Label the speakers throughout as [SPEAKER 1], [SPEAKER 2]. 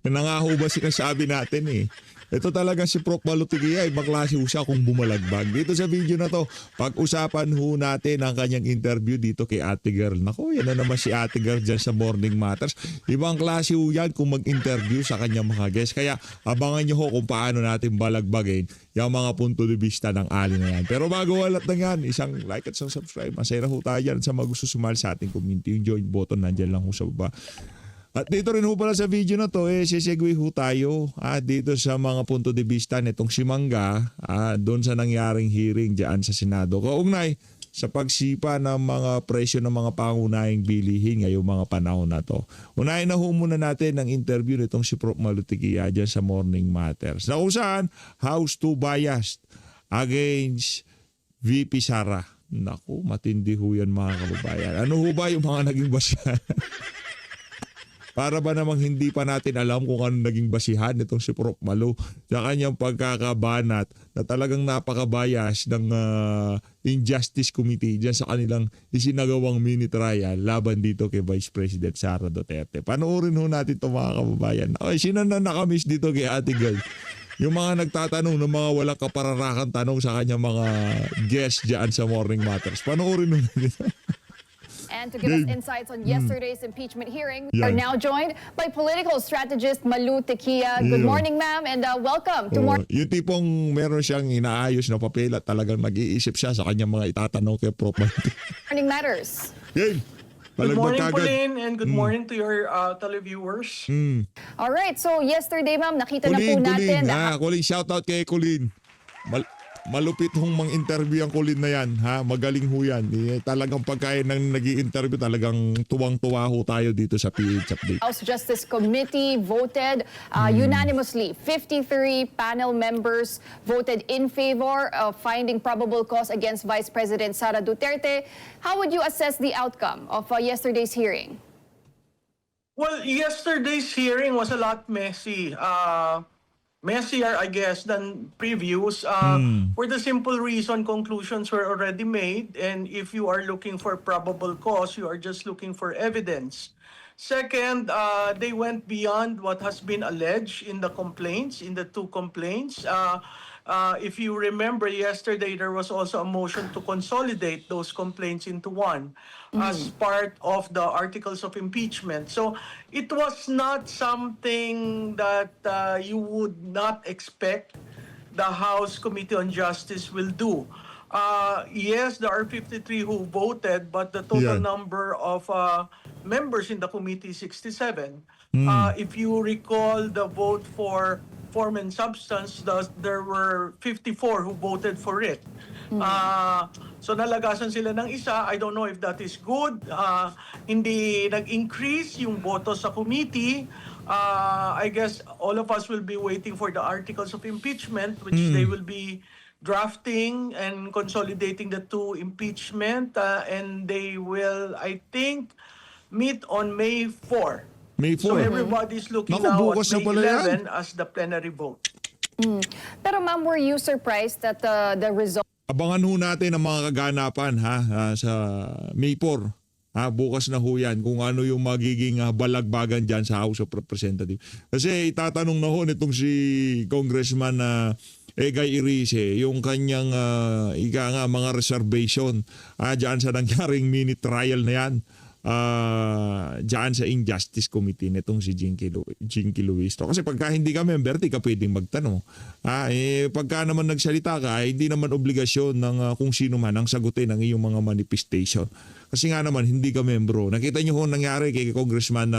[SPEAKER 1] Nangangaho ba sinasabi natin eh. Ito talaga si Prof. Malutigia, ibang klase ho siya kung bumalagbag. Dito sa video na to, pag-usapan ho natin ang kanyang interview dito kay Ate Girl. Naku, yan na naman si Ate Girl dyan sa Morning Matters. Ibang klase ho yan kung mag-interview sa kanyang mga guests. Kaya abangan nyo ho kung paano natin balagbagin yung mga punto de vista ng ali na yan. Pero bago walat na yan, isang like at isang subscribe. Masaya na ho tayo yan sa mga gusto sumali sa ating community. Yung join button nandyan lang ho sa baba. At dito rin ho pala sa video na to, sisegue ho tayo dito sa mga punto de vista nitong si Mangga doon sa nangyaring hearing dyan sa Senado. Kaugnay sa pagsipa ng mga presyo ng mga pangunahing bilihin ngayong mga panahon na to. Unahin na ho muna natin ang interview nitong si Prof. Malutigia dyan sa Morning Matters. Na kung saan, House 2 biased against VP Sara. Naku, matindi ho yan mga kababayan. Ano ho ba yung mga naging basihan? Para ba namang hindi pa natin alam kung ano naging basihan nitong si Prof. Malu sa kanyang pagkakabanat na talagang napakabayas ng Injustice Committee dyan sa kanilang isinagawang mini trial laban dito kay Vice President Sara Duterte. Panoorin ho natin ito mga kababayan. Okay, sino na nakamiss dito kay Ate Girl? Yung mga nagtatanong ng mga walang kapararakan tanong sa kanyang mga guests dyan sa Morning Matters. Panoorin ho natin.
[SPEAKER 2] And to give us insights on yesterday's impeachment hearing, we are now joined by political strategist Malu Tequia. Good morning, ma'am, and welcome to
[SPEAKER 1] Yung tipong meron siyang inaayos na papel at talagang nag-iisip siya sa kanyang mga itatanong kay Prof.
[SPEAKER 2] Morning Matters.
[SPEAKER 1] Game!
[SPEAKER 3] Good morning,
[SPEAKER 1] Palagmag kagad.
[SPEAKER 3] Pauline, and good morning to your televiewers.
[SPEAKER 2] All right, so yesterday, ma'am, nakita na po
[SPEAKER 1] Colin,
[SPEAKER 2] natin.
[SPEAKER 1] Colin, shoutout kay Colin. Malupit hong mang-interview ang Colin na yan. Magaling ho yan. Talagang pagkain ng nag-i-interview, talagang tuwang-tuwa ho tayo dito sa PH Update.
[SPEAKER 2] House Justice Committee voted unanimously. 53 panel members voted in favor of finding probable cause against Vice President Sara Duterte. How would you assess the outcome of yesterday's hearing?
[SPEAKER 3] Well, yesterday's hearing was a lot messier, I guess, than previous. For the simple reason conclusions were already made, and if you are looking for probable cause, you are just looking for evidence. Second, they went beyond what has been alleged in the complaints, in the two complaints. If you remember yesterday, there was also a motion to consolidate those complaints into one as part of the articles of impeachment. So it was not something that you would not expect the House Committee on Justice will do. Yes, there are 53 who voted, but the total number of members in the committee is 67. If you recall the vote for form and substance, there were 54 who voted for it. So nalagasan sila ng isa. I don't know if that is good. Hindi nag-increase yung boto sa committee. I guess all of us will be waiting for the articles of impeachment, which they will be drafting and consolidating the two impeachment. And they will, I think, meet on May 4.
[SPEAKER 1] May 4.
[SPEAKER 3] So everybody's looking
[SPEAKER 1] Naku,
[SPEAKER 3] now
[SPEAKER 1] bukas
[SPEAKER 3] at
[SPEAKER 1] na pala
[SPEAKER 3] May
[SPEAKER 1] yan.
[SPEAKER 3] 11 as the plenary vote.
[SPEAKER 2] Pero ma'am, were you surprised that the result
[SPEAKER 1] Abangan ho natin ang mga kaganapan sa May 4. Bukas na ho yan kung ano yung magiging balagbagan dyan sa House of Representatives. Kasi itatanong na ho nitong si Congressman Egay Irice yung kanyang mga reservation dyan sa nangyaring mini trial na yan. Diyan sa Injustice Committee nitong si Jinky Luisto. Kasi pagka hindi ka member, di ka pwedeng magtanong. Pagka naman nagsalita ka, hindi naman obligasyon ng kung sino man ang sagutin ang iyong mga manifestation. Kasi nga naman, hindi ka membro. Nakita niyo ho nangyari kay Congressman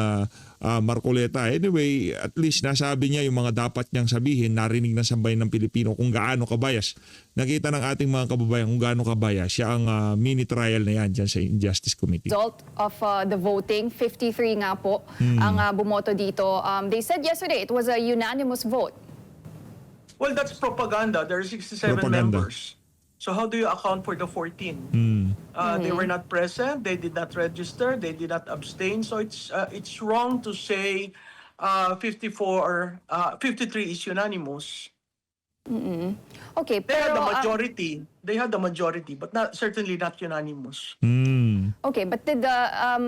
[SPEAKER 1] Marcoleta. Anyway, at least nasabi niya yung mga dapat niyang sabihin, narinig ng sambayan ng Pilipino kung gaano kabayas. Nakita ng ating mga kababayan kung gaano kabayas siya ang mini trial na yan dyan sa Injustice Committee.
[SPEAKER 2] result of the voting? 53 nga po ang bumoto dito. They said yesterday it was a unanimous vote.
[SPEAKER 3] Well, that's propaganda. There are 67
[SPEAKER 1] Propaganda.
[SPEAKER 3] members. So how do you account for the 14? They were not present. They did not register. They did not abstain. So it's wrong to say 53 is unanimous.
[SPEAKER 2] Okay,
[SPEAKER 3] They had
[SPEAKER 2] pero
[SPEAKER 3] the majority. They had the majority, but certainly not unanimous.
[SPEAKER 2] okay, but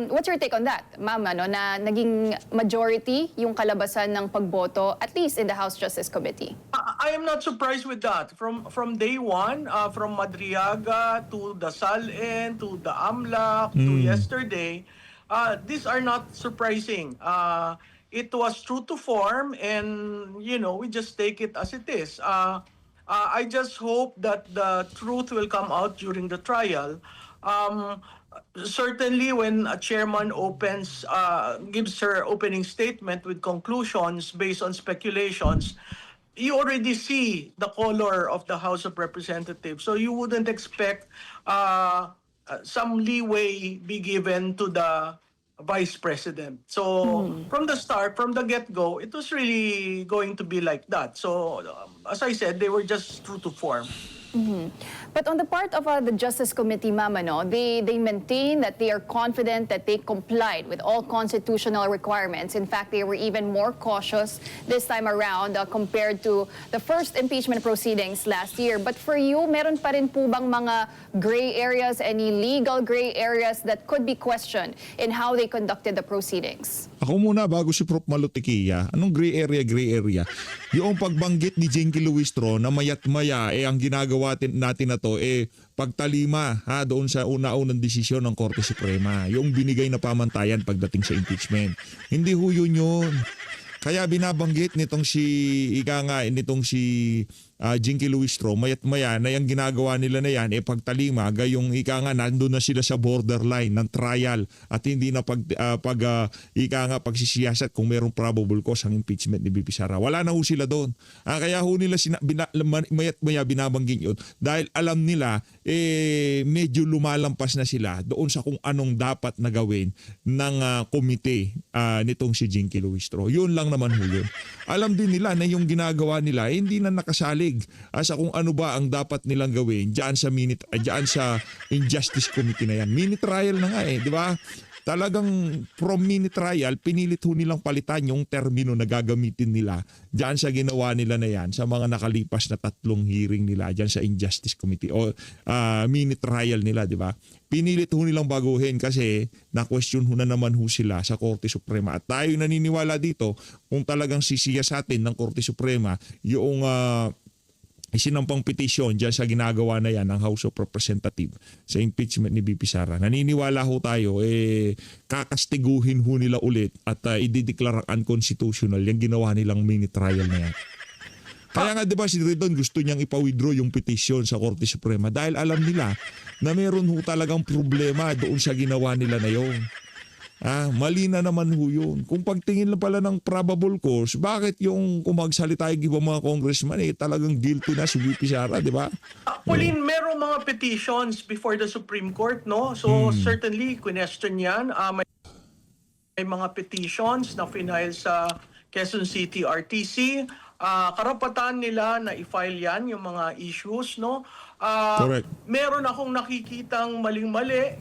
[SPEAKER 2] what's your take on that, Ma'am, na naging majority yung kalabasan ng pagboto, at least in the House Justice Committee?
[SPEAKER 3] I am not surprised with that. From day one, from Madriaga to the SALN to the AMLAC to yesterday, these are not surprising. It was true to form, and we just take it as it is. I just hope that the truth will come out during the trial. Certainly, when a chairman gives her opening statement with conclusions based on speculations, you already see the color of the House of Representatives. So you wouldn't expect some leeway be given to the Vice President. So from the start, from the get-go, it was really going to be like that. So as I said, they were just true to form.
[SPEAKER 2] But on the part of the Justice Committee, Ma'am, they maintain that they are confident that they complied with all constitutional requirements. In fact, they were even more cautious this time around compared to the first impeachment proceedings last year. But for you, meron pa rin po bang mga gray areas, any legal gray areas that could be questioned in how they conducted the proceedings?
[SPEAKER 1] Ako muna bago si Prof. Malutiquilla, anong gray area? Yung pagbanggit ni Jenky Luistro na mayat maya ang ginagawa natin na to pagtalima doon sa una-unang desisyon ng Korte Suprema. Yung binigay na pamantayan pagdating sa impeachment. Hindi ho yun. Kaya binabanggit nitong si Jenky Luistro, mayat maya na yung ginagawa nila na yan, pagtalima, gayong nandun na sila sa borderline ng trial at hindi na pagsisiyasat kung mayroong probable cause ang impeachment ni BP Sara. Wala na ho sila doon. Kaya ho nila mayat maya binabanggit yun dahil alam nila medyo lumalampas na sila doon sa kung anong dapat na gawin ng komite nitong si Jenky Luistro. Yun lang naman ho yun. Alam din nila na yung ginagawa nila hindi na nakasalig sa kung ano ba ang dapat nilang gawin diyan sa Injustice Committee na yan. Mini trial na nga di ba? Talagang from mini trial, pinilit ho nilang palitan yung termino na gagamitin nila diyan sa ginawa nila na yan sa mga nakalipas na 3 hearing nila diyan sa Injustice Committee o mini trial nila, di ba? Pinilit ho nilang baguhin kasi na-question ho na naman ho sila sa Korte Suprema. At tayo naniniwala dito kung talagang sisiya sa atin ng Korte Suprema yung isinampang petisyon dyan sa ginagawa na yan ng House of Representatives sa impeachment ni BP Sara. Naniniwala ho tayo, kakastiguhin ho nila ulit at idideklara unconstitutional yung ginawa nilang mini trial na yan. Kaya nga diba si Ridon gusto niyang ipa-withdraw yung petisyon sa Korte Suprema dahil alam nila na meron ho talagang problema doon sa ginawa nila na yun. Mali na naman ho yun. Kung pagtingin lang pala ng probable cause, bakit yung kung magsalita yung ibang mga congressman talagang guilty na si VP Sara, di ba?
[SPEAKER 3] Pauline, merong mga petitions before the Supreme Court, no? So certainly, question yan. May mga petitions na final sa Quezon City RTC. Karapatan nila na i-file yan, yung mga issues, no?
[SPEAKER 1] Correct.
[SPEAKER 3] Meron akong nakikitang maling-mali.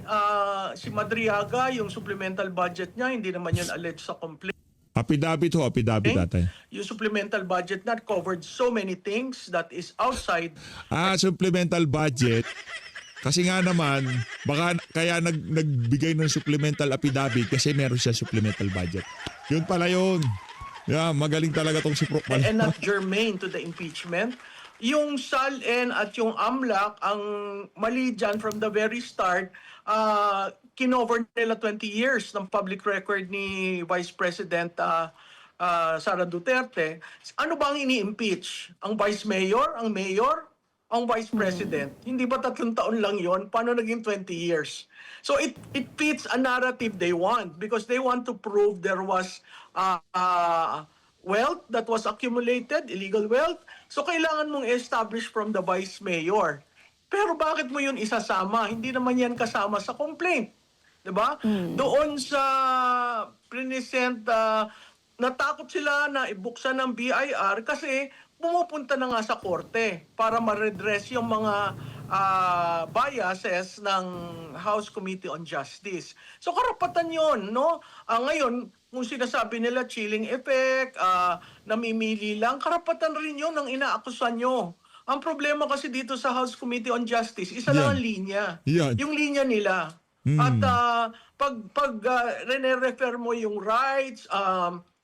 [SPEAKER 3] Si Madriaga, yung supplemental budget niya, hindi naman yun alleged sa complaint.
[SPEAKER 1] Affidavit dati.
[SPEAKER 3] Yung supplemental budget not covered so many things that is outside.
[SPEAKER 1] Supplemental budget. Kasi nga naman, baka kaya nagbigay ng supplemental affidavit kasi meron siya supplemental budget. Yun pala yun. Yeah, magaling talaga tong si Prof.
[SPEAKER 3] And not germane to the impeachment. Yung SALN at yung AMLAC, ang mali dyan from the very start, kinover nila 20 years ng public record ni Vice President Sara Duterte. Ano ba ang ini-impeach? Ang Vice Mayor? Ang Mayor? Ang Vice President? Hindi ba 3 taon lang yon? Paano naging 20 years? So it fits a narrative they want because they want to prove there was wealth that was accumulated, illegal wealth. So kailangan mong establish from the Vice Mayor. Pero bakit mo yun isasama? Hindi naman yan kasama sa complaint. Diba? Doon sa present, natakot sila na ibuksan ng BIR kasi pumupunta na nga sa korte para ma-redress yung mga biases ng House Committee on Justice. So karapatan yon, no? Ngayon, kung sinasabi nila chilling effect, namimili lang, karapatan rin yun ang inaakusan nyo. Ang problema kasi dito sa House Committee on Justice, isa lang
[SPEAKER 1] Yan.
[SPEAKER 3] ang linya.
[SPEAKER 1] Yan.
[SPEAKER 3] Yung linya nila. At pag rene-refer mo yung rights,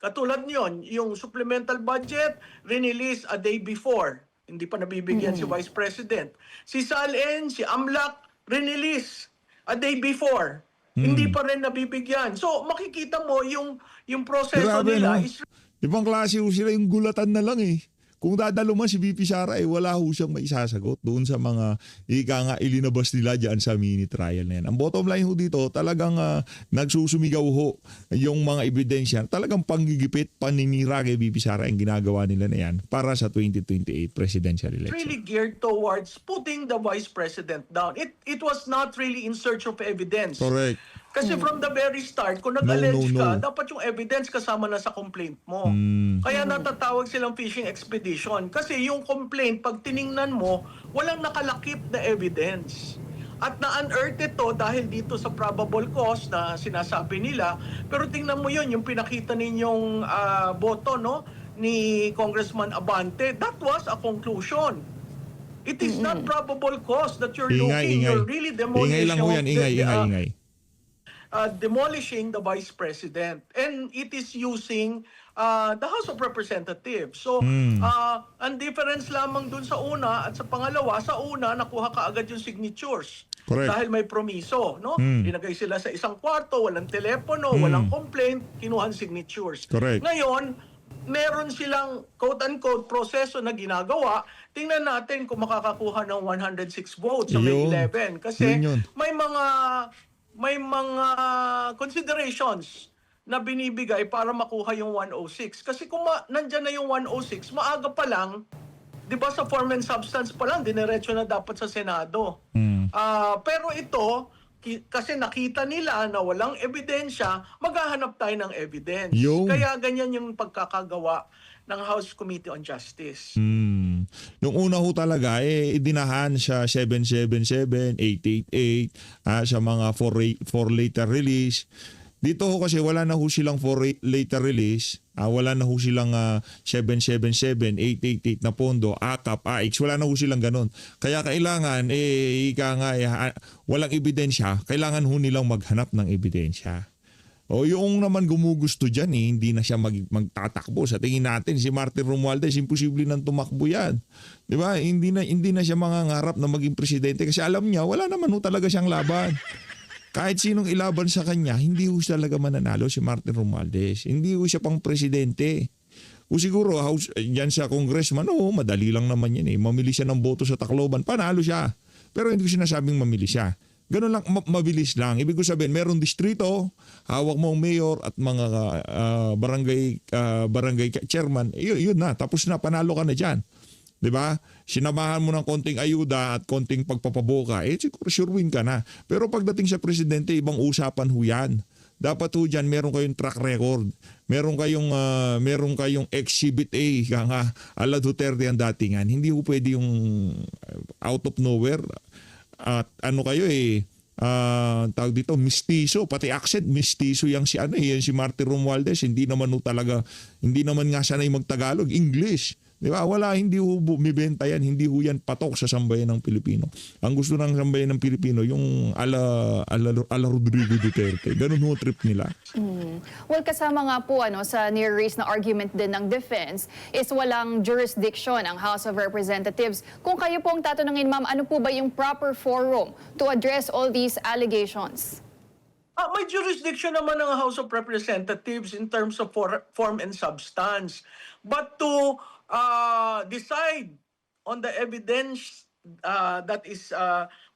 [SPEAKER 3] katulad nyon, yung supplemental budget, release a day before. Hindi pa nabibigyan si Vice President. Si SALN, si AMLAC, release a day before. Hindi pa rin nabibigyan. So makikita mo yung proseso
[SPEAKER 1] Grabe,
[SPEAKER 3] nila
[SPEAKER 1] no?
[SPEAKER 3] is
[SPEAKER 1] Ibang klase ho sila, yung gulatan na lang eh. Kung dadalo man si VP Sara, wala ho siyang maisasagot doon sa mga nga ilinabas nila dyan sa mini trial na yan. Ang bottom line ho dito, talagang nagsusumigaw ho yung mga ebidensya. Talagang panggigipit, paninira kay VP Sara ang ginagawa nila na yan para sa 2028 presidential election.
[SPEAKER 3] really geared towards putting the Vice President down. It was not really in search of evidence.
[SPEAKER 1] Correct.
[SPEAKER 3] Kasi from the very start, kung nag-allege
[SPEAKER 1] no.
[SPEAKER 3] ka, dapat yung evidence kasama na sa complaint mo. Kaya natatawag silang fishing expedition. Kasi yung complaint, pag tiningnan mo, walang nakalakip na evidence. At na-unearth ito dahil dito sa probable cause na sinasabi nila. Pero tingnan mo yun, yung pinakita ninyong boto no, ni Congressman Abante, that was a conclusion. It is not probable cause that you're looking. You're really
[SPEAKER 1] Ingay lang ho yan, ingay.
[SPEAKER 3] Demolishing the Vice President. And it is using the House of Representatives. So, ang difference lamang dun sa una at sa pangalawa, sa una, nakuha ka agad yung signatures.
[SPEAKER 1] Correct.
[SPEAKER 3] Dahil may promiso, no? Dinagay sila sa isang kwarto, walang telepono, walang complaint, kinuhan signatures.
[SPEAKER 1] Correct.
[SPEAKER 3] Ngayon, meron silang quote-unquote proseso na ginagawa. Tingnan natin kung makakakuha ng 106 votes sa May
[SPEAKER 1] Yun.
[SPEAKER 3] 11. Kasi
[SPEAKER 1] Yun.
[SPEAKER 3] may mga considerations na binibigay para makuha yung 106. Kasi kung nandyan na yung 106, maaga pa lang, di ba sa form and substance pa lang, diniretso na dapat sa Senado. Pero ito, kasi nakita nila na walang ebidensya, maghahanap tayo ng evidence.
[SPEAKER 1] Yung.
[SPEAKER 3] Kaya ganyan yung pagkakagawa ng House Committee on Justice.
[SPEAKER 1] Nung una ho talaga, idinahan sa 777, 888, sa mga 4 later release. Dito ho kasi wala na ho silang 4 later release, wala na ho silang 777, 888 na pondo, AKAP, AX, wala na ho silang ganun. Kaya kailangan, walang ebidensya, kailangan ho nilang maghanap ng ebidensya. O yung naman gumugusto dyan hindi na siya magtatakbo. Sa tingin natin si Martin Romualdez, imposible nang tumakbo yan. Di ba? Hindi na siya mangangarap na maging presidente kasi alam niya wala naman ho talaga siyang laban. Kahit sinong ilaban sa kanya, hindi ho talaga mananalo si Martin Romualdez. Hindi ho siya pang presidente. O siguro, yan sa congressman, madali lang naman yan eh. Mamili siya ng boto sa Tacloban, panalo siya. Pero hindi ko sinasabing mamili siya. Ganun lang, mabilis lang. Ibig ko sabihin, merong distrito, hawak mo ang mayor at mga barangay chairman, yun na, tapos na, panalo ka na dyan. Diba? Sinamahan mo ng konting ayuda at konting pagpapaboka, siguro sure win ka na. Pero pagdating sa presidente, ibang usapan ho yan. Dapat ho dyan, meron kayong track record. Meron kayong exhibit A, ala Duterte ang datingan. Hindi ho pwede yung out of nowhere. At tawag dito, mistiso, pati accent, mistiso yang yan si Martin Romualdez, hindi naman nga sanay magtagalog, English. Di ba? Hindi ho bumibenta yan, hindi ho yan patok sa sambayan ng Pilipino. Ang gusto ng sambayan ng Pilipino, yung ala Rodrigo Duterte. Ganun ho trip nila.
[SPEAKER 2] Well, kasama nga po sa near-raise na argument din ng defense is walang jurisdiction ang House of Representatives. Kung kayo po ang tatanungin, ma'am, ano po ba yung proper forum to address all these allegations?
[SPEAKER 3] May jurisdiction naman ng House of Representatives in terms of form and substance. But to decide on the evidence that is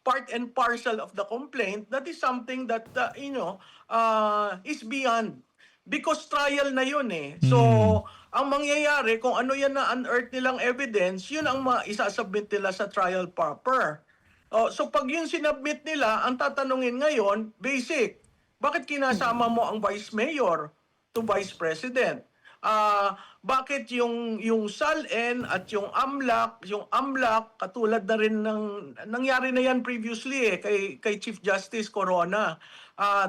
[SPEAKER 3] part and parcel of the complaint, that is something that, is beyond. Because trial na yun eh. So, ang mangyayari, kung ano yan na unearth nilang evidence, yun ang isasubmit nila sa trial proper. So, pag yun sinubmit nila, ang tatanungin ngayon, basic, bakit kinasama mo ang Vice Mayor to Vice President? Bakit yung SALN at yung AMLAC katulad na rin ng nangyari na yan previously kay Chief Justice Corona.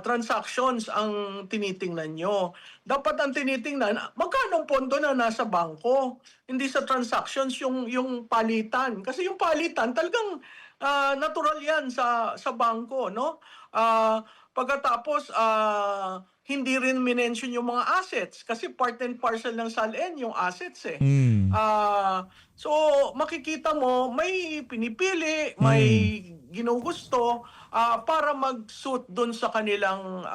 [SPEAKER 3] Transactions ang tinitingnan nyo. Dapat ang tinitingnan, magkano pondo na nasa bangko? Hindi sa transactions yung palitan. Kasi yung palitan talagang natural yan sa bangko, no? Pagkatapos hindi rin minention yung mga assets kasi part and parcel ng SALN yung assets eh. So makikita mo may pinipili, may ginugusto para mag-suit doon sa kanilang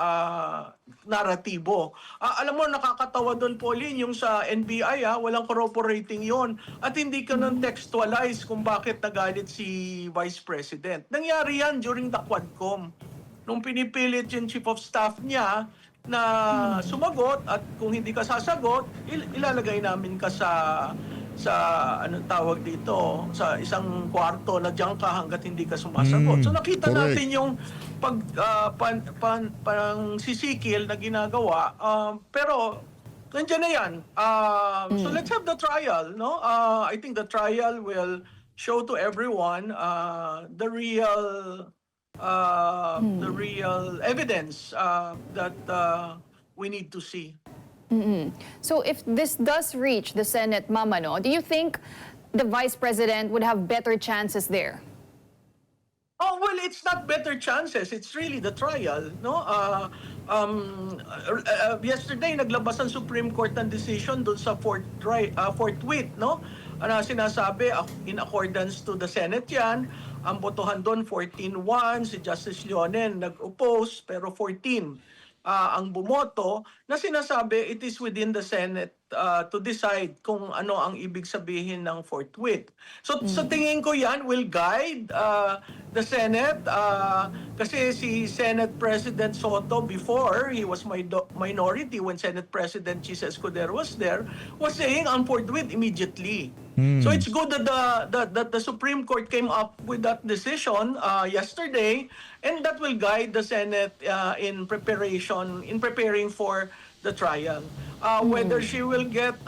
[SPEAKER 3] naratibo. Alam mo, nakakatawa doon, Pauline, yung sa NBI, walang corroborating yon at hindi ka nang textualize kung bakit nagalit si Vice President. Nangyari yan during the Quadcom. Nung pinipilit yung Chief of Staff niya na sumagot at kung hindi ka sasagot, ilalagay namin ka sa anong tawag dito, sa isang kwarto na diyan ka hanggat hindi ka sumasagot. So nakita
[SPEAKER 1] correct.
[SPEAKER 3] natin yung parang sisikil na ginagawa, pero nandiyan na yan. So let's have the trial, no? I think the trial will show to everyone the real evidence that we need to see.
[SPEAKER 2] So if this does reach the Senate, Mama, no, do you think the Vice President would have better chances there?
[SPEAKER 3] Oh, well, it's not better chances. It's really the trial, no? Yesterday, naglabas ang Supreme Court ng decision doon sa fourth tweet, no? Sinasabi, in accordance to the Senate yan, ang botohan doon 14-1, si Justice Leonen nag-oppose, pero 14 ang bumoto, na sinasabi it is within the Senate to decide kung ano ang ibig sabihin ng forthwith. So sa tingin ko yan will guide the Senate kasi si Senate President Soto before he was minority when Senate President Chis Escudero was there, was saying ang forthwith immediately. So it's good that the Supreme Court came up with that decision yesterday, and that will guide the Senate in preparing for the trial. Whether she will get,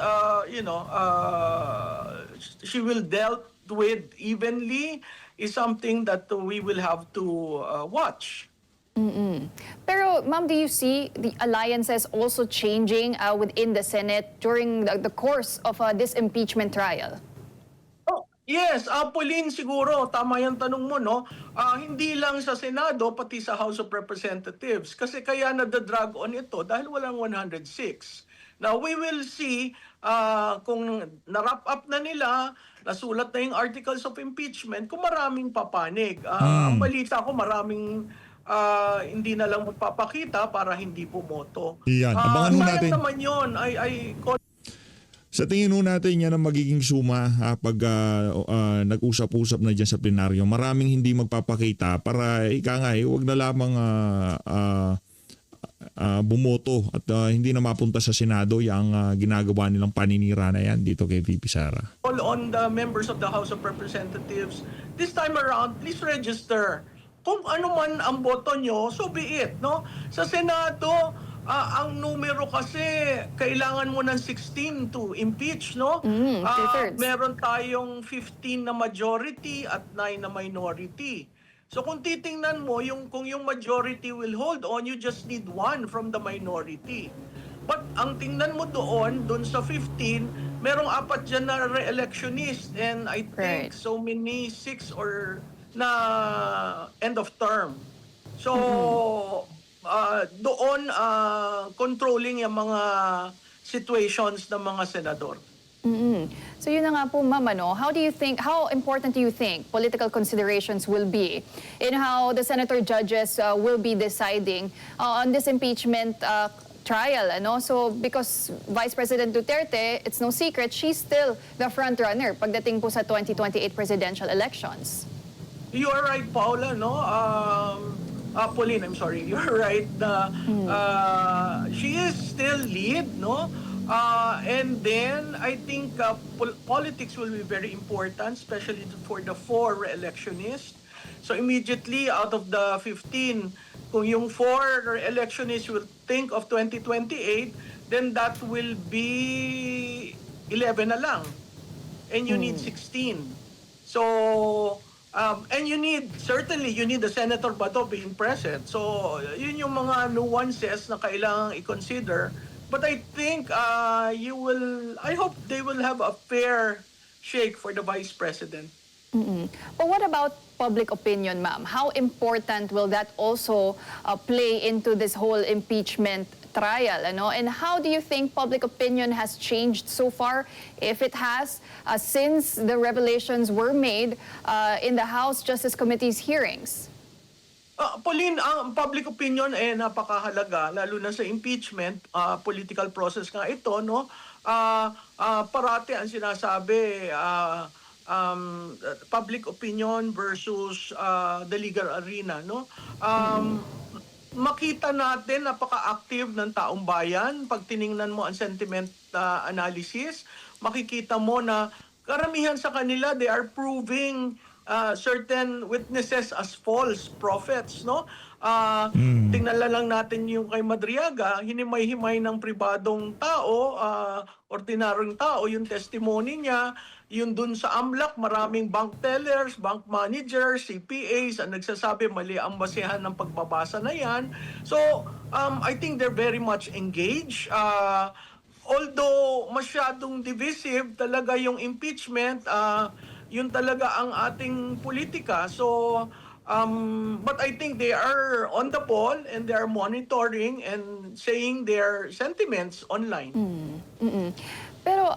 [SPEAKER 3] she will dealt with evenly is something that we will have to watch.
[SPEAKER 2] Pero, Ma'am, do you see the alliances also changing within the Senate during the course of this impeachment trial?
[SPEAKER 3] Oh, yes, Pauline, siguro tama yung tanong mo, no? Hindi lang sa Senado, pati sa House of Representatives. Kasi kaya nadadrag on ito dahil walang 106. Now, we will see kung na-wrap up na nila, nasulat na yung articles of impeachment, kung maraming papanig. Ang balita ko, maraming hindi na lang magpapakita para hindi pumoto.
[SPEAKER 1] Iyan, abangan ho natin.
[SPEAKER 3] Naman yun,
[SPEAKER 1] Sa tingin ho natin yan ang magiging suma pag nag-usap-usap na dyan sa plenaryo. Maraming hindi magpapakita para huwag na lamang bumoto at hindi na mapunta sa Senado yung ginagawa nilang paninira na yan dito kay VP Sara.
[SPEAKER 3] All on the members of the House of Representatives, this time around, please register. Kung ano man ang boto nyo, so be it, no? Sa Senado, ang numero kasi kailangan mo ng 16 to impeach, no?
[SPEAKER 2] Two-thirds.
[SPEAKER 3] Meron tayong 15 na majority at 9 na minority. So kung titingnan mo, kung yung majority will hold on, you just need 1 from the minority. But ang tingnan mo doon sa 15, merong 4 dyan na re-electionist, and I think
[SPEAKER 2] Right.
[SPEAKER 3] so many 6 or na end of term. So doon controlling yung mga situations ng mga senador.
[SPEAKER 2] So yun na nga po, Ma'am, how important do you think political considerations will be in how the senator judges will be deciding on this impeachment trial, So because Vice President Duterte, it's no secret, she's still the front runner pagdating po sa 2028 presidential elections.
[SPEAKER 3] You are right, Paula, no? Pauline, I'm sorry. You're right. She is still lead, no? And then I think politics will be very important, especially for the 4 re-electionists. So immediately out of the 15, kung yung 4 re-electionists will think of 2028, then that will be 11 na lang. And you need 16. So, and certainly you need the Senator Bato being present. So, yun yung mga nuances na kailangang i-consider. But I think I hope they will have a fair shake for the Vice President.
[SPEAKER 2] But what about public opinion, ma'am? How important will that also play into this whole impeachment trial? Ano? And how do you think public opinion has changed so far, if it has, since the revelations were made in the House Justice Committee's hearings?
[SPEAKER 3] Pauline, ang public opinion napakahalaga, lalo na sa impeachment, political process nga ito, no? Parati ang sinasabi, public opinion versus the legal arena, no? Makita natin napaka-active ng taong bayan. Pag tiningnan mo ang sentiment analysis, makikita mo na karamihan sa kanila, they are proving certain witnesses as false prophets, no? Tingnan lang natin yung kay Madriaga, hinimay-himay ng pribadong tao, ordinaryong tao, yung testimony niya, yun dun sa AMLAC, maraming bank tellers, bank managers, CPAs, ang nagsasabi mali ang basehan ng pagbabasa na yan. So, I think they're very much engaged. Although masyadong divisive talaga yung impeachment, yun talaga ang ating politika. So, but I think they are on the ball and they are monitoring and saying their sentiments online.
[SPEAKER 2] Pero,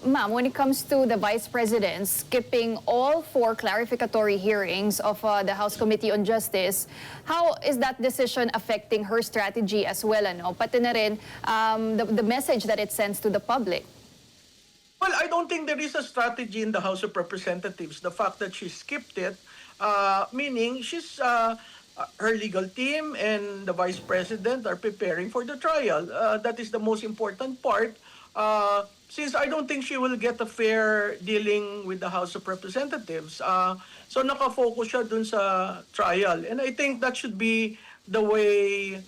[SPEAKER 2] ma'am, when it comes to the Vice President skipping all 4 clarificatory hearings of the House Committee on Justice, how is that decision affecting her strategy as well? Ano? Pati na rin the message that it sends to the public.
[SPEAKER 3] Well, I don't think there is a strategy in the House of Representatives. The fact that she skipped it, meaning her legal team and the Vice President are preparing for the trial. That is the most important part. Since I don't think she will get a fair dealing with the House of Representatives. So nakafocus siya dun sa trial. And I think that should be the way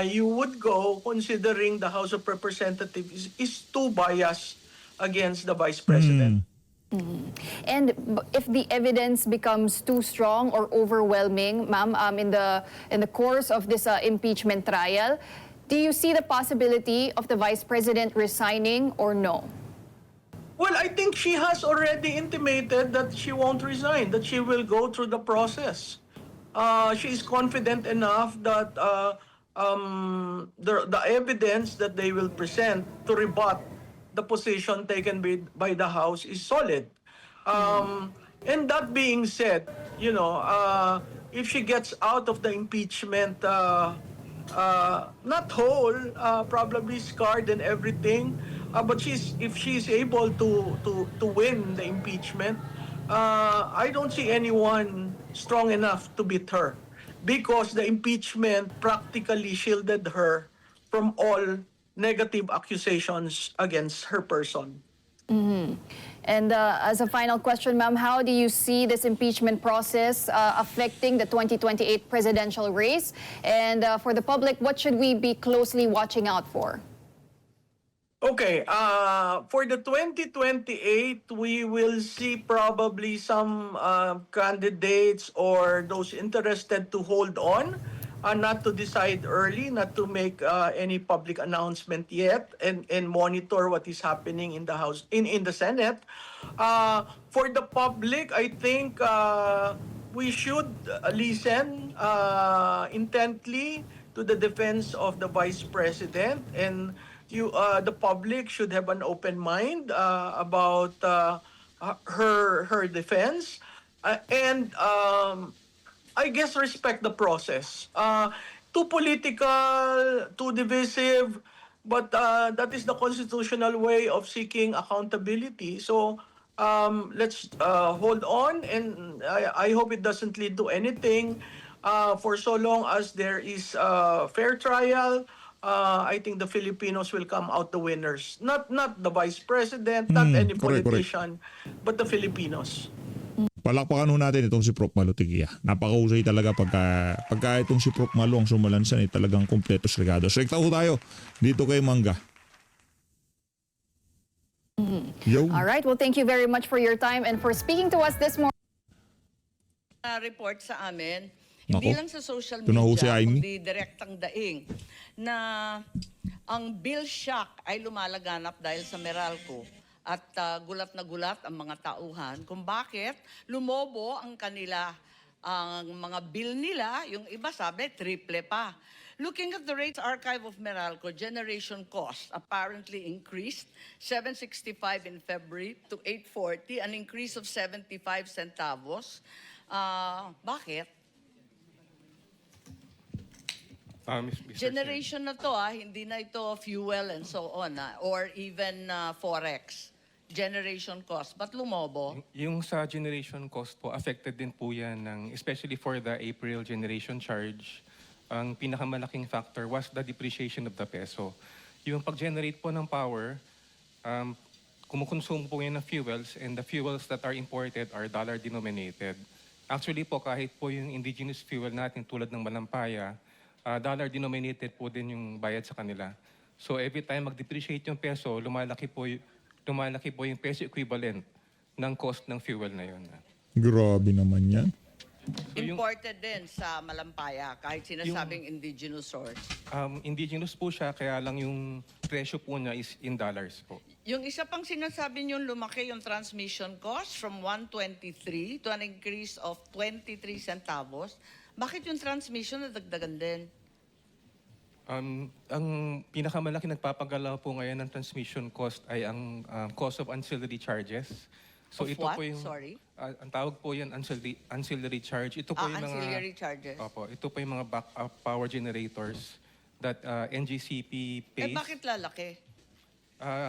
[SPEAKER 3] you would go, considering the House of Representatives is too biased against the Vice President.
[SPEAKER 2] And if the evidence becomes too strong or overwhelming, ma'am, in the course of this impeachment trial, do you see the possibility of the Vice President resigning or no?
[SPEAKER 3] Well, I think she has already intimated that she won't resign, that she will go through the process. She is confident enough that the evidence that they will present to rebut the position taken by the House is solid. And that being said, if she gets out of the impeachment not whole, probably scarred and everything, but if she's able to win the impeachment, I don't see anyone strong enough to beat her, because the impeachment practically shielded her from all negative accusations against her person.
[SPEAKER 2] And as a final question, ma'am, how do you see this impeachment process affecting the 2028 presidential race? And for the public, what should we be closely watching out for?
[SPEAKER 3] Okay, for the 2028, we will see probably some candidates or those interested to hold on, not to decide early, not to make any public announcement yet, and monitor what is happening in the House, in the Senate. For the public, I think we should listen intently to the defense of the Vice President, and the public should have an open mind about her defense, and I guess respect the process. Too political, too divisive, but that is the constitutional way of seeking accountability. So let's hold on, and I hope it doesn't lead to anything. For so long as there is a fair trial, I think the Filipinos will come out the winners. Not the Vice President, not any
[SPEAKER 1] correct.
[SPEAKER 3] politician, but the Filipinos.
[SPEAKER 1] Palakpakan ho natin itong si Prof. Malu Tigia. Napakahusay talaga pagka itong si Prof. Malu ang sumalansan, talagang kompletos regado. So, ikaw tayo dito kay Mangga. Yo.
[SPEAKER 2] All right. Well, thank you very much for your time and for speaking to us this morning.
[SPEAKER 4] Report sa amin,
[SPEAKER 1] Nako.
[SPEAKER 4] hindi lang sa social
[SPEAKER 1] Ito na ho si
[SPEAKER 4] media,
[SPEAKER 1] Aimee.
[SPEAKER 4] kundi direktang daing, na ang bill shock ay lumalaganap dahil sa Meralco. At gulat na gulat ang mga tauhan kung bakit lumobo ang mga bill nila, yung iba sabi triple pa. Looking at the rates archive of Meralco, generation cost apparently increased 765 in February to 840, an increase of 75 centavos. Bakit?
[SPEAKER 5] Mr. Chair.
[SPEAKER 4] Generation na to, hindi na ito fuel and so on, or even forex. Generation cost. Ba't lumobo?
[SPEAKER 5] Yung sa generation cost po, affected din po yan especially for the April generation charge. Ang pinakamalaking factor was the depreciation of the peso. Yung pag-generate po ng power, kumukonsume po yan ng fuels, and the fuels that are imported are dollar denominated. Actually po, kahit po yung indigenous fuel natin tulad ng malampaya, dollar denominated po din yung bayad sa kanila. So every time mag-depreciate yung peso, lumalaki po yung peso equivalent ng cost ng fuel na yun.
[SPEAKER 1] Grabe naman yan.
[SPEAKER 4] Imported din sa Malampaya, kahit sinasabing indigenous source.
[SPEAKER 5] Indigenous po siya, kaya lang yung presyo po niya is in dollars po.
[SPEAKER 4] Yung isa pang sinasabi niyo, lumaki yung transmission cost from 123 to an increase of 23 centavos. Bakit yung transmission nadagdagan din?
[SPEAKER 5] Ang pinakamalaki nagpapagalaw po ngayon ng transmission cost ay ang cost of ancillary charges. So
[SPEAKER 4] Of
[SPEAKER 5] ito
[SPEAKER 4] what?
[SPEAKER 5] po yung
[SPEAKER 4] Sorry?
[SPEAKER 5] Ang tawag po yan ancillary charge. Ito po yung
[SPEAKER 4] Ancillary
[SPEAKER 5] mga
[SPEAKER 4] charges.
[SPEAKER 5] Opo, ito po yung mga backup power generators that NGCP pays.
[SPEAKER 4] Bakit lalaki?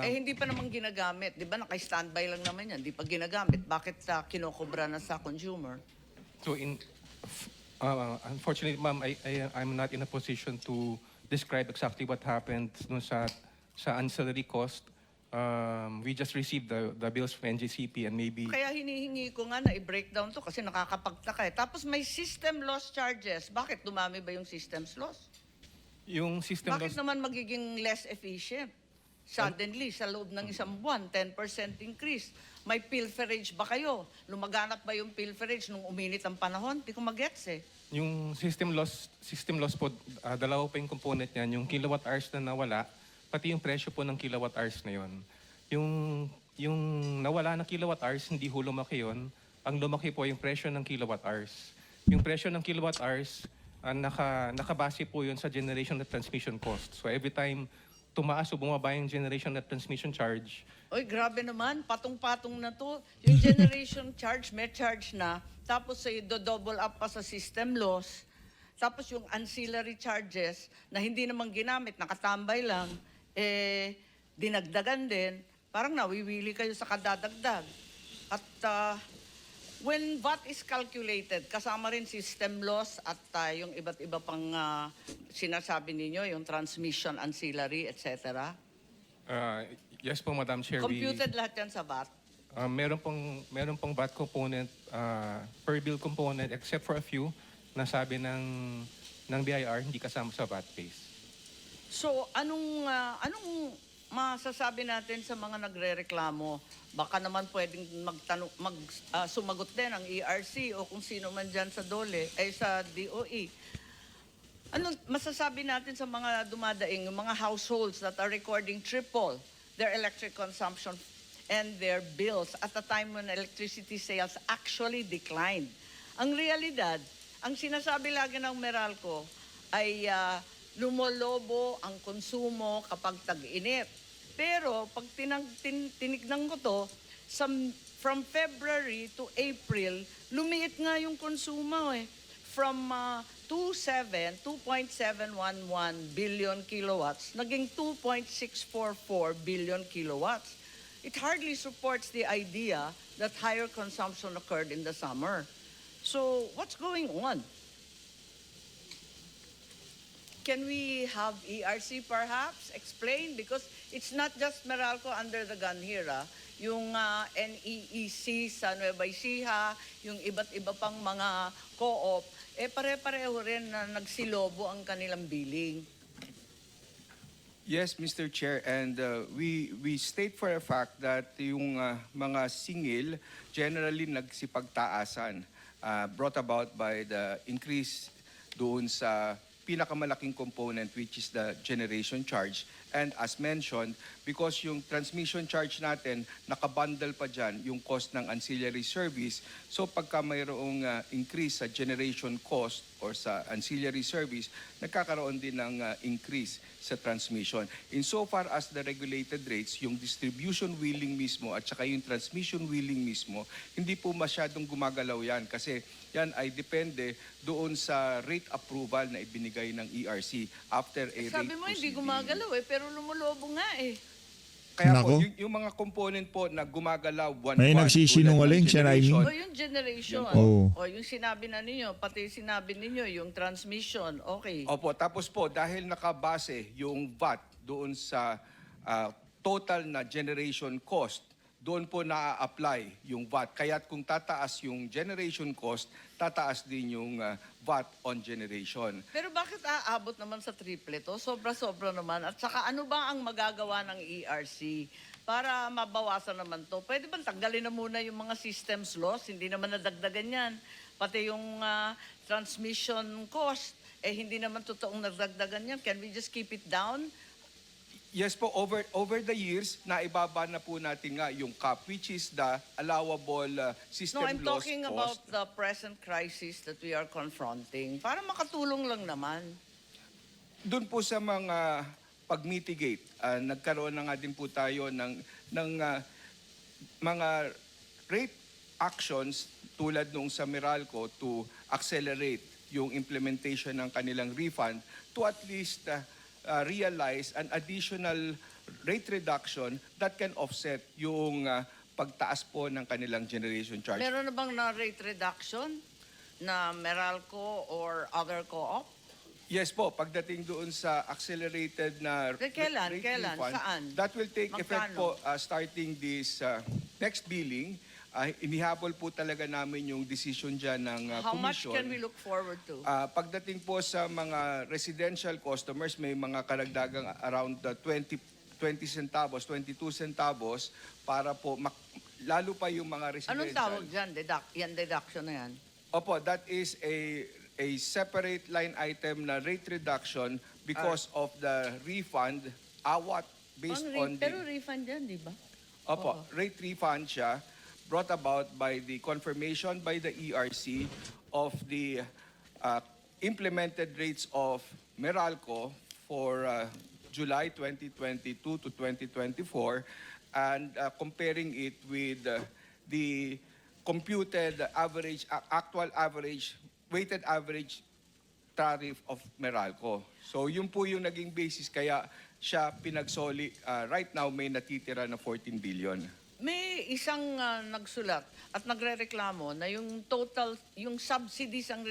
[SPEAKER 4] Hindi pa naman ginagamit. Di ba naka-standby lang naman yan. Di pa ginagamit. Bakit kinokobra na sa consumer?
[SPEAKER 5] So unfortunately, ma'am, I'm not in a position to describe exactly what happened dun sa ancillary cost. We just received the bills from NGCP and maybe...
[SPEAKER 4] Kaya hinihingi ko nga na i-breakdown to kasi nakakapagtaka eh. Tapos may system loss charges. Bakit dumami ba yung systems loss?
[SPEAKER 5] Yung system
[SPEAKER 4] Bakit
[SPEAKER 5] loss...
[SPEAKER 4] naman magiging less efficient? Suddenly, sa loob ng isang buwan, 10% increase. May pilferage ba kayo? Lumaganap ba yung pilferage nung uminit ang panahon? Di ko magets eh.
[SPEAKER 5] Yung system loss po, dalawa pa yung component niyan. Yung kilowatt hours na nawala, pati yung presyo po ng kilowatt hours na yun. Yung nawala na kilowatt hours, hindi ho lumaki yun. Ang lumaki po yung presyo ng kilowatt hours. Yung presyo ng kilowatt hours, nakabase po yun sa generation at transmission cost. So every time tumaas o bumaba yung generation at transmission charge,
[SPEAKER 4] Oy, grabe naman. Patong-patong na to. Yung generation charge, may charge na. Tapos do-double up pa sa system loss. Tapos yung ancillary charges na hindi naman ginamit, nakatambay lang, dinagdagan din. Parang nawiwili kayo sa kadadagdag. At when VAT is calculated, kasama rin system loss at yung iba't iba pang sinasabi ninyo, yung transmission, ancillary, etc.
[SPEAKER 5] yes po, Madam Chair.
[SPEAKER 4] Computed lahat yan sa VAT.
[SPEAKER 5] Meron pong VAT component, per bill component, except for a few, na sabi ng BIR, hindi kasama sa VAT base.
[SPEAKER 4] So, anong masasabi natin sa mga nagrereklamo? Baka naman pwedeng sumagot din ang ERC o kung sino man dyan sa sa DOE. Ano masasabi natin sa mga dumadaing, yung mga households that are recording triple their electric consumption and their bills at a time when electricity sales actually declined? Ang realidad, ang sinasabi lagi ng Meralco ay lumolobo ang konsumo kapag tag-init. Pero pag tinignan ko to, from February to April, lumiit nga yung konsumo eh. From 2.711 billion kilowatts, naging 2.644 billion kilowatts. It hardly supports the idea that higher consumption occurred in the summer. So, what's going on? Can we have ERC perhaps explain? Because it's not just Meralco under the gun here. Yung NEEC sa Nueva Ecija, yung iba't iba pang mga co-op, pare-pareho rin na nagsilobo ang kanilang billing.
[SPEAKER 6] Yes, Mr. Chair, and we state for a fact that yung mga singil generally nagsipagtaasan, brought about by the increase doon sa pinakamalaking component, which is the generation charge. And as mentioned, because yung transmission charge natin, nakabundle pa dyan yung cost ng ancillary service. So pagka mayroong increase sa generation cost or sa ancillary service, nagkakaroon din ng increase sa transmission. Insofar as the regulated rates, yung distribution wheeling mismo at saka yung transmission wheeling mismo, hindi po masyadong gumagalaw yan kasi yan ay depende doon sa rate approval na ibinigay ng ERC after a rate
[SPEAKER 4] Sabi mo hindi
[SPEAKER 6] proceeding.
[SPEAKER 4] gumagalaw pero lumulobo nga eh.
[SPEAKER 6] Kaya
[SPEAKER 1] Nako.
[SPEAKER 6] po, yung mga component po na gumagalaw buwan-buwan.
[SPEAKER 1] May nagsisinungaling siya,
[SPEAKER 6] tulad ng
[SPEAKER 1] Naimi.
[SPEAKER 4] O yung generation,
[SPEAKER 1] Oo.
[SPEAKER 4] o yung sinabi na ninyo, pati sinabi ninyo, yung transmission, okay.
[SPEAKER 6] Opo, tapos po, dahil nakabase yung VAT doon sa total na generation cost, doon po na-apply yung VAT. Kaya kung tataas yung generation cost, tataas din yung VAT on generation.
[SPEAKER 4] Pero bakit aabot naman sa triplet? O sobra-sobra naman. At saka ano ba ang magagawa ng ERC para mabawasan naman to? Pwede ba tanggalin na muna yung mga systems loss? Hindi naman nadagdagan yan. Pati yung transmission cost, hindi naman totoong nadagdagan yan. Can we just keep it down?
[SPEAKER 6] Yes po, over the years, naibaba na po natin nga yung cap, which is the allowable system
[SPEAKER 4] No, I'm
[SPEAKER 6] loss
[SPEAKER 4] talking
[SPEAKER 6] cost.
[SPEAKER 4] about the present crisis that we are confronting. Para makatulong lang naman.
[SPEAKER 6] Doon po sa mga pag-mitigate, nagkaroon na nga din po tayo ng mga rate actions tulad nung sa Meralco to accelerate yung implementation ng kanilang refund to at least realize an additional rate reduction that can offset yung pagtaas po ng kanilang generation charge.
[SPEAKER 4] Meron na bang na rate reduction na Meralco or other co-op?
[SPEAKER 6] Yes po, pagdating doon sa accelerated na
[SPEAKER 4] Kailan?
[SPEAKER 6] rate
[SPEAKER 4] Kailan?
[SPEAKER 6] refund,
[SPEAKER 4] Saan?
[SPEAKER 6] that will take effect
[SPEAKER 4] Magkano?
[SPEAKER 6] po starting this next billing. Inihabol po talaga namin yung decision dyan ng
[SPEAKER 4] How much
[SPEAKER 6] commission.
[SPEAKER 4] can we look forward to?
[SPEAKER 6] Pagdating po sa mga residential customers, may mga karagdagang around 20 centavos, 22 centavos para po, lalo pa yung mga residential.
[SPEAKER 4] Anong tawag dyan? Yan deduction na yan.
[SPEAKER 6] Opo, that is a separate line item na rate reduction because of the refund, awat based on
[SPEAKER 4] Pero
[SPEAKER 6] the...
[SPEAKER 4] refund yan, di ba?
[SPEAKER 6] Opo, rate refund siya brought about by the confirmation by the ERC of the implemented rates of Meralco for July 2022 to 2024 and comparing it with the computed average, actual average, weighted average tariff of Meralco. So yun po yung naging basis kaya siya pinagsoli. Right now may natitira na 14 billion.
[SPEAKER 4] May isang nagsulat at nagrereklamo na yung total, yung subsidies ang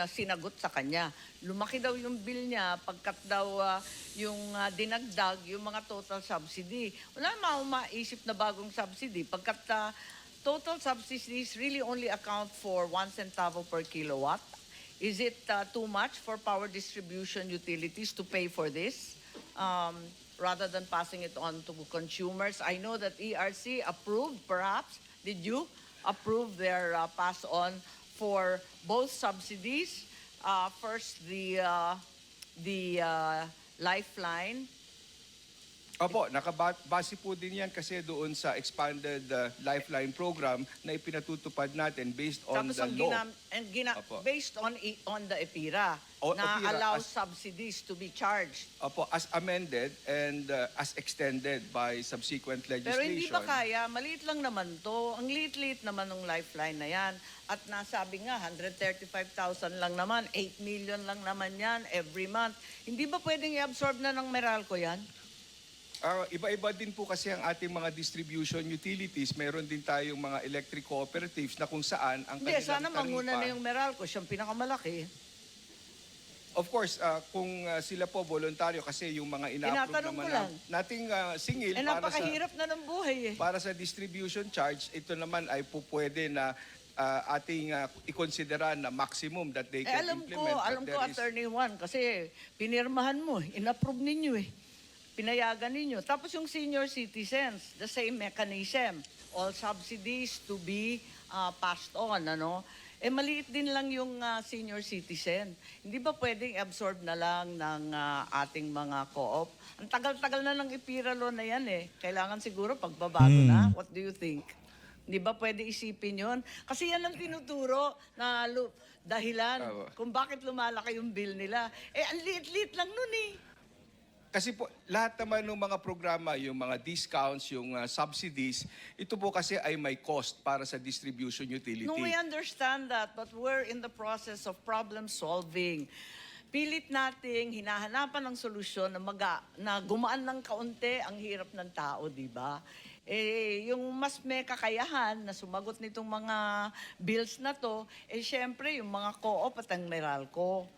[SPEAKER 4] sinagot sa kanya. Lumaki daw yung bill niya pagkat daw yung dinagdag yung mga total subsidy. Wala namang maisip na bagong subsidy pagkat total subsidies really only account for 1 centavo per kilowatt. Is it too much for power distribution utilities to pay for this? Rather than passing it on to consumers. I know that ERC approved, perhaps, did you approve their pass on for both subsidies? First, the Lifeline.
[SPEAKER 6] Opo, nakabase po din yan kasi doon sa expanded Lifeline program na ipinatutupad natin based on
[SPEAKER 4] Tapos
[SPEAKER 6] the law. Opo.
[SPEAKER 4] based on the EPIRA
[SPEAKER 6] O,
[SPEAKER 4] na
[SPEAKER 6] EPIRA,
[SPEAKER 4] allows
[SPEAKER 6] as-
[SPEAKER 4] subsidies to be charged.
[SPEAKER 6] Opo, as amended and as extended by subsequent legislation.
[SPEAKER 4] Pero hindi ba kaya? Maliit lang naman to. Ang liit-liit naman ng Lifeline na yan. At nasabi nga, 135,000 lang naman, 8 million lang naman yan every month. Hindi ba pwedeng i-absorb na ng Meralco yan?
[SPEAKER 6] Iba-iba din po kasi ang ating mga distribution utilities. Meron din tayong mga electric cooperatives na kung saan ang
[SPEAKER 4] Hindi,
[SPEAKER 6] kanilang
[SPEAKER 4] sana manguna
[SPEAKER 6] tarifa-
[SPEAKER 4] na yung Meralco. Siyang pinakamalaki.
[SPEAKER 6] Of course, kung sila po voluntaryo kasi yung mga ina-approve
[SPEAKER 4] Tinatanong
[SPEAKER 6] naman
[SPEAKER 4] ko lang.
[SPEAKER 6] nating singil
[SPEAKER 4] Napakahirap na ng buhay eh.
[SPEAKER 6] para sa distribution charge, ito naman ay po pwede na ating ikonsidera na maximum that they can
[SPEAKER 4] Alam
[SPEAKER 6] implement.
[SPEAKER 4] ko,
[SPEAKER 6] But there is-
[SPEAKER 4] Attorney Juan, kasi pinirmahan mo, in-approve ninyo eh. pinayagan ninyo. Tapos yung senior citizens, the same mechanism. All subsidies to be passed on, ano? Eh maliit din lang yung senior citizen. Hindi ba pwedeng absorb na lang ng ating mga co-op? Ang tagal-tagal na ng IPIRA law na yan eh. Kailangan siguro pagbabago na. What do you think? Hindi ba pwede isipin yon? Kasi yan ang tinuturo na dahilan kung bakit lumalaki yung bill nila. Eh, ang liit-liit lang nun eh.
[SPEAKER 6] Kasi po, lahat naman ng mga programa, yung mga discounts, yung subsidies, ito po kasi ay may cost para sa distribution utility.
[SPEAKER 4] No, we understand that, but we're in the process of problem solving. Pilit nating hinahanapan ng solusyon na gumaan ng kaunti ang hirap ng tao, di ba? Eh, yung mas may kakayahan na sumagot nitong mga bills na to, eh syempre yung mga co-op at ang Meralco.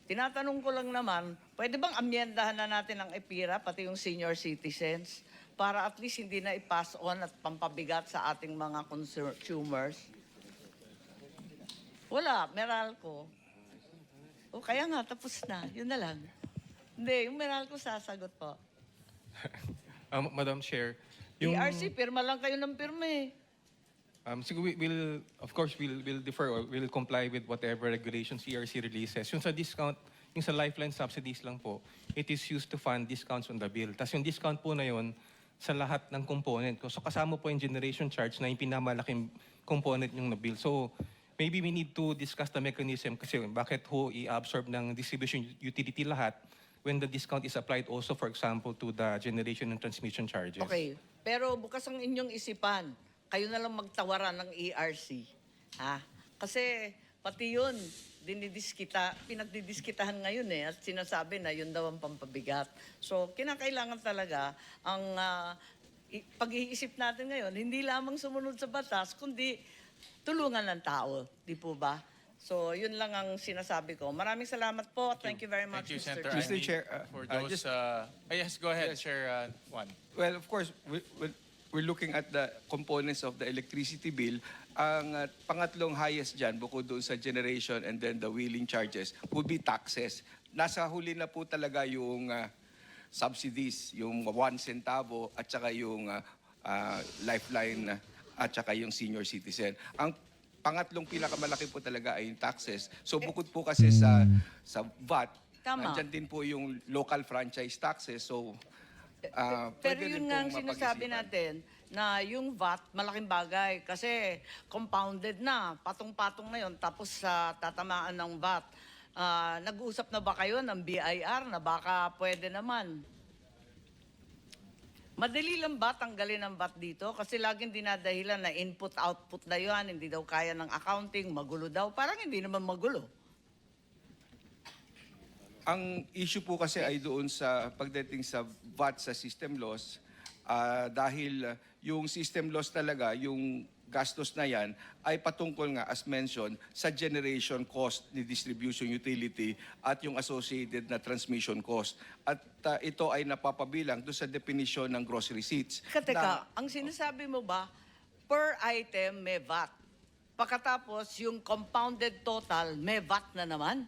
[SPEAKER 4] Tinatanong ko lang naman, pwede bang amyendahan na natin ang EPIRA, pati yung senior citizens, para at least hindi na i-pass on at pampabigat sa ating mga consumers? Wala, Meralco. O kaya nga, tapos na. Yun na lang. Hindi, yung Meralco sasagot po.
[SPEAKER 5] Madam Chair,
[SPEAKER 4] ERC, pirma lang kayo ng pirma eh.
[SPEAKER 5] siguro of course, we'll defer or we'll comply with whatever regulations ERC releases. Yung sa discount, yung sa lifeline subsidies lang po, it is used to fund discounts on the bill. Tapos yung discount po na yun, sa lahat ng component. So kasama po yung generation charge na yung pinamalaking component yung na-bill. So maybe we need to discuss the mechanism kasi bakit ho i-absorb ng distribution utility lahat when the discount is applied also, for example, to the generation and transmission charges.
[SPEAKER 4] Okay, pero bukas ang inyong isipan. Kayo na lang magtawaran ng ERC. Ha? Kasi pati yun, pinagdidiskitahan ngayon eh, at sinasabi na yun daw ang pampabigat. So, kinakailangan talaga ang pag-iisip natin ngayon, hindi lamang sumunod sa batas, kundi tulungan ng tao. Di po ba? So, yun lang ang sinasabi ko. Maraming salamat po. Thank you very much,
[SPEAKER 7] Thank you,
[SPEAKER 4] Mr.
[SPEAKER 7] Senator
[SPEAKER 4] Chair.
[SPEAKER 6] Mr.
[SPEAKER 7] Amy,
[SPEAKER 6] Chair,
[SPEAKER 7] for those... yes, go ahead,
[SPEAKER 6] Yes.
[SPEAKER 7] Chair Juan.
[SPEAKER 6] Well, of course, we're looking at the components of the electricity bill. Ang pangatlong highest dyan, bukod doon sa generation and then the wheeling charges, would be taxes. Nasa huli na po talaga yung subsidies, yung 1 centavo at saka yung lifeline at saka yung senior citizen. Ang pangatlong pinakamalaki po talaga ay yung taxes. So bukod po kasi sa VAT,
[SPEAKER 4] Tama.
[SPEAKER 6] nandyan din po yung local franchise taxes. So
[SPEAKER 4] Pero
[SPEAKER 6] pwede din
[SPEAKER 4] yun nga ang
[SPEAKER 6] pong
[SPEAKER 4] sinasabi
[SPEAKER 6] mapag-isipan.
[SPEAKER 4] natin na yung VAT, malaking bagay kasi compounded na, patong-patong na yun, tapos sa tatamaan ng VAT. Nag-uusap na ba kayo ng BIR na baka pwede naman? Madali lang ba tanggalin ang VAT dito? Kasi laging dinadahilan na input-output na yun, hindi daw kaya ng accounting, magulo daw. Parang hindi naman magulo.
[SPEAKER 6] Ang issue po kasi ay doon sa pagdating sa VAT sa system loss dahil yung system loss talaga, yung gastos na yan ay patungkol nga as mentioned sa generation cost ni distribution utility at yung associated na transmission cost. At ito ay napapabilang doon sa definition ng gross receipts.
[SPEAKER 4] Teka, ang sinasabi mo ba, per item may VAT. Pagkatapos, yung compounded total, may VAT na naman?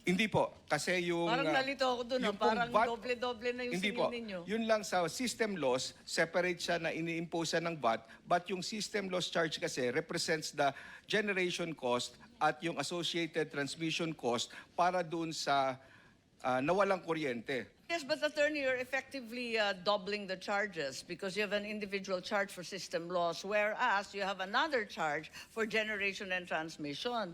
[SPEAKER 6] Hindi po, kasi yung...
[SPEAKER 4] Parang nalito ako doon,
[SPEAKER 6] yung pong
[SPEAKER 4] parang
[SPEAKER 6] VAT
[SPEAKER 4] doble-doble na yung
[SPEAKER 6] hindi
[SPEAKER 4] singil
[SPEAKER 6] po.
[SPEAKER 4] ninyo.
[SPEAKER 6] Yun lang sa system loss, separate siya na ini-impose ng VAT, but yung system loss charge kasi represents the generation cost at yung associated transmission cost para doon sa nawalang kuryente.
[SPEAKER 4] Yes, but attorney, you're effectively doubling the charges because you have an individual charge for system loss, whereas you have another charge for generation and transmission.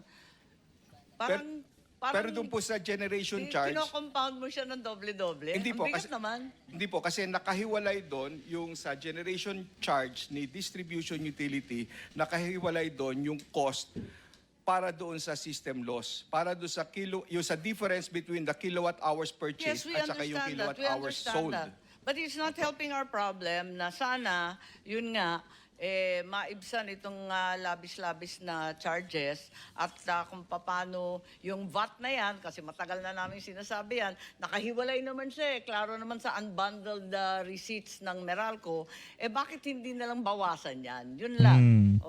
[SPEAKER 4] Parang
[SPEAKER 6] Pero doon po sa generation charge,
[SPEAKER 4] kino-compound mo siya ng doble-doble.
[SPEAKER 6] Hindi
[SPEAKER 4] Ang
[SPEAKER 6] po,
[SPEAKER 4] bigat
[SPEAKER 6] kasi-
[SPEAKER 4] naman.
[SPEAKER 6] hindi po kasi nakahiwalay doon yung sa generation charge ni distribution utility, nakahiwalay doon yung cost para doon sa system loss, para doon sa yung sa difference between the kilowatt hours purchased
[SPEAKER 4] Yes, we
[SPEAKER 6] at saka yung
[SPEAKER 4] understand
[SPEAKER 6] kilowatt
[SPEAKER 4] that. We
[SPEAKER 6] hours
[SPEAKER 4] understand
[SPEAKER 6] sold.
[SPEAKER 4] that. But it's not helping our problem na sana, yun nga, maibsan itong labis-labis na charges at kung paano yung VAT na yan, kasi matagal na namin sinasabi yan, nakahiwalay naman siya eh. Klaro naman sa unbundled receipts ng Meralco, bakit hindi na lang bawasan yan? Yun lang.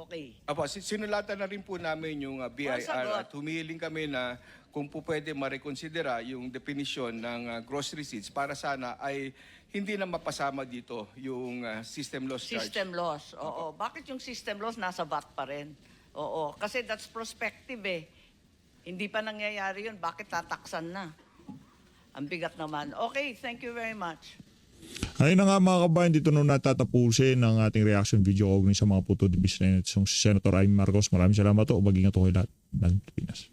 [SPEAKER 4] Okay.
[SPEAKER 6] Apo, sinulatan na rin po namin yung BIR
[SPEAKER 4] sagot.
[SPEAKER 6] at humihiling kami na kung po pwede marekonsidera yung definition ng gross receipts para sana ay hindi na mapasama dito yung system loss charge.
[SPEAKER 4] System loss. Oo. Bakit yung system loss nasa VAT pa rin? Oo. Kasi that's prospective eh. Hindi pa nangyayari yun. Bakit tataksan na? Ang bigat naman. Okay, thank you very much.
[SPEAKER 1] Ayun na nga mga kabayan, dito na natatapusin ang ating reaction video kaugnay sa mga puto de business. Si Senator Amy Marcos, maraming salamat po. Mag-ingat po kayo lahat ng Pilipinas.